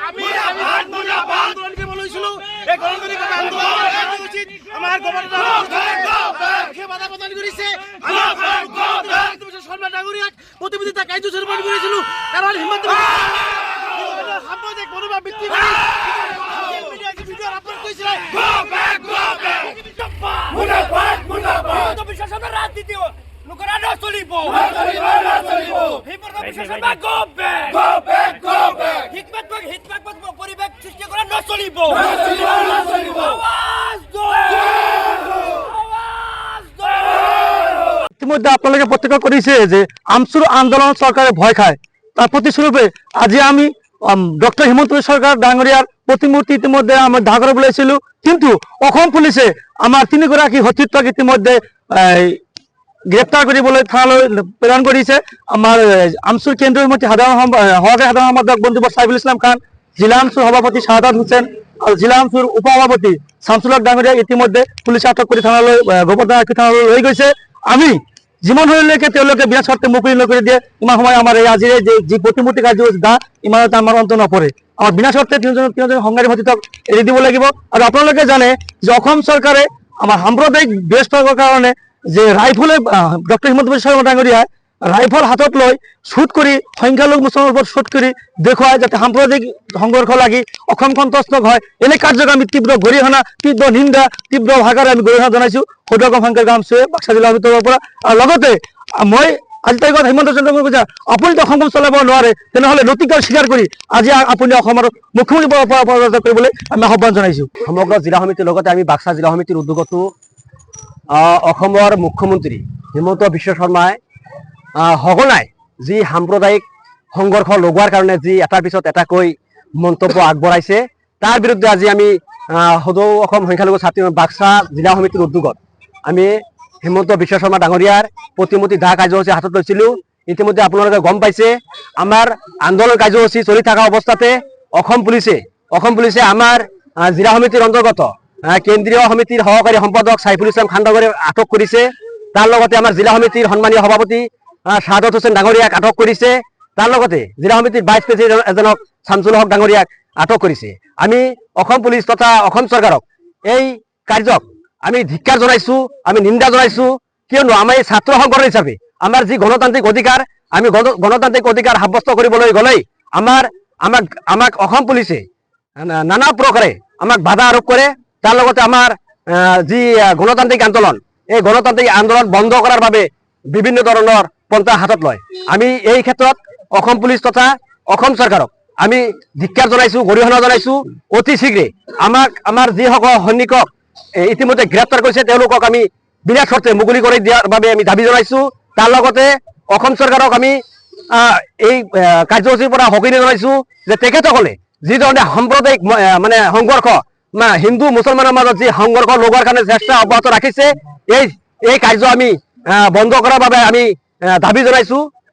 আমি আন্দোলনকে বলেছিল এই গণতান্ত্রিক আন্দোলন উচিত আমার গভর্নর বাধা প্রদান করেছে সরকার নাগরিক প্রতিনিধিতা কার্যসূচি পালন করেছিল কারণ হিম্মত সাম্প্রদায়িক মনোভাব বৃদ্ধি করে ভিডিও আপলোড করেছিল রাজনীতি লোকেরা না চলিব পরিবেশ সৃষ্টি করে না চলিব ইতিমধ্যে আপনাদেরকে প্রত্যক্ষ করেছে যে আমসুর আন্দোলন সরকারের ভয় খায় তার প্রতিস্বরূপে আজ আমি ডক্টর হিমন্ত সরকার ডাঙ্গরিয়ার প্রতিমূর্তি ইতিমধ্যে আমার ঢাকা বলেছিল কিন্তু অসম পুলিশে আমার তিনিগৰাকী সতীর্থক ইতিমধ্যে গ্রেপ্তার করে বলে থানালৈ প্রেরণ করেছে আমার আমসুর কেন্দ্রীয় মন্ত্রী সহকারী সাধারণ সম্পাদক বন্ধু সাইফুল ইসলাম খান জিলা আমসুর সভাপতি শাহাদাত হোসেন আর জিলা আমসুর উপসভাপতি শামসুল হক ডাঙ্গরিয়া ইতিমধ্যে পুলিশে আটক করে থানালৈ গোবর্ধন থানালৈ লৈ গৈছে আমি যিমান হলৈকে তেওঁলোকে বিনা শর্তে মুকলি নকৰি দিয়ে ইমান সময় আমাৰ এই আজিৰে যে প্ৰতিমূৰ্তি কাৰ্যসূচী দা ইমানত আমাৰ অন্ত নপৰে আমাৰ বিনা শৰ্তে তিনিজন সংগ্ৰামী সতীৰ্থক এৰি দিব লাগিব আৰু আপোনালোকে জানে যে অসম চৰকাৰে আমাৰ সাম্প্ৰদায়িক ব্যস্ততাৰ কাৰণে যে ৰাইফলে ডক্টৰ হিমন্ত বিশ্ব শৰ্মা ডাঙ্গৰিয়া ৰাইফল হাতত লৈ শুট কৰে সংখ্যালঘু মুসলমানেৰ উপৰ শুট কৰে দেখুৱায় যাতে সাম্প্ৰদায়িক সংঘৰ্ষ লাগি অসম সন্তুষ্ট হয় এনে কাৰ্যক আমি তীব্ৰ গৰিহণা তীব্ৰ নিন্দা তীব্ৰ ভাষাৰে আমি গৰিহণা জনাইছো সদৌ সংখ্যাৰ গামচুৱে বাক্সা জিলা ভিতৰৰ পৰা আৰু লগতে মই আজি তাৰিখত হিমন্ত বিশ্ব শৰ্মা কৈছে আপুনি অসমখন চলাব নোৱাৰে তেনেহলে নৈতিকভাৱে স্বীকাৰ কৰি আজি আপুনি অসমৰ মুখ্যমন্ত্ৰী পদত্যাগ কৰিবলৈ আমি আহ্বান জনাইছো সমগ্ৰ জিলা সমিতিৰ লগতে আমি বাক্সা জিলা সমিতিৰ উদ্যোগতো মুখ্যমন্ত্ৰী হিমন্ত বিশ্ব শৰ্মায় সঘনাই যি সাম্প্ৰদায়িক সংঘৰ্ষ লগোৱাৰ কাৰণে যি এটাৰ পিছত এটাকৈ মন্তব্য আগবঢ়াইছে তাৰ বিৰুদ্ধে আজি আমি সদৌ অসম সংখ্যালঘু ছাত্ৰী বাক্সা জিলা সমিতিৰ উদ্যোগত আমি হিমন্ত বিশ্ব শৰ্মা ডাঙৰীয়াৰ প্ৰতিমূৰ্তি দাহ কাৰ্যসূচী হাতত লৈছিলোঁ ইতিমধ্যে আপোনালোকে গম পাইছে আমাৰ আন্দোলন কাৰ্যসূচী চলি থকা অৱস্থাতে অসম পুলিচে আমাৰ জিলা সমিতিৰ অন্তৰ্গত কেন্দ্ৰীয় সমিতিৰ সহকারী সম্পাদক সাইফুল ইসলাম খান ডাঙরিয়াক আটক করেছে তার লগতে আমার জিলা সমিতির সম্মানীয় সভাপতি শাহাদাত হোসেন ডাঙরিয়াক আটক করেছে তার লগতে জিলা সমিতির ভাইস প্রেসিডেন্ট এজনক শামসুল হক ডাঙরিয়াক আটক করেছে আমি অসম পুলিশ তথা অসম চৰকাৰক এই কাৰ্যক আমি ধিক্কাৰ জনাইছো আমি নিন্দা জনাইছো কিয়নো আমি ছাত্ৰ সংগঠন হিচাপে আমাৰ যি গণতান্ত্ৰিক অধিকাৰ আমি গণতান্ত্ৰিক অধিকাৰ সাব্যস্ত কৰিবলৈ গ'লেই আমাক অসম পুলিচে নানা প্ৰকাৰে আমাক বাধা আৰোপ কৰে তার লগতে আমার যি গণতান্ত্রিক আন্দোলন এই গণতান্ত্রিক আন্দোলন বন্ধ করার বাবে বিভিন্ন ধরনের পন্থা হাতত লয় আমি এই ক্ষেত্ৰত অসম পুলিশ তথা অসম চৰকাৰক আমি ধিক্কাৰ জনাইছো গৰিহণা জনাইছো অতি শীঘ্ৰে আমাৰ যিসকল সৈনিকক ইতিমধ্যে গ্ৰেপ্তাৰ কৰিছে তেওঁলোকক আমি বিনা শৰ্তে মুকলি কৰি দিয়াৰ বাবে আমি দাবী জনাইছো তাৰ লগতে অসম চৰকাৰক আমি এই কাৰ্যসূচীৰ পৰা সকিনি জনাইছো যে তেখেতসকলে যি ধৰণে সাম্প্ৰদায়িক মানে সংঘৰ্ষ হিন্দু মুসলমানেৰ মাজত যি সংঘৰ্ষ লগোৱাৰ কাৰণে চেষ্টা অব্যাহত ৰাখিছে এই কাৰ্য আমি বন্ধ কৰাৰ বাবে আমি দাবী জনাইছো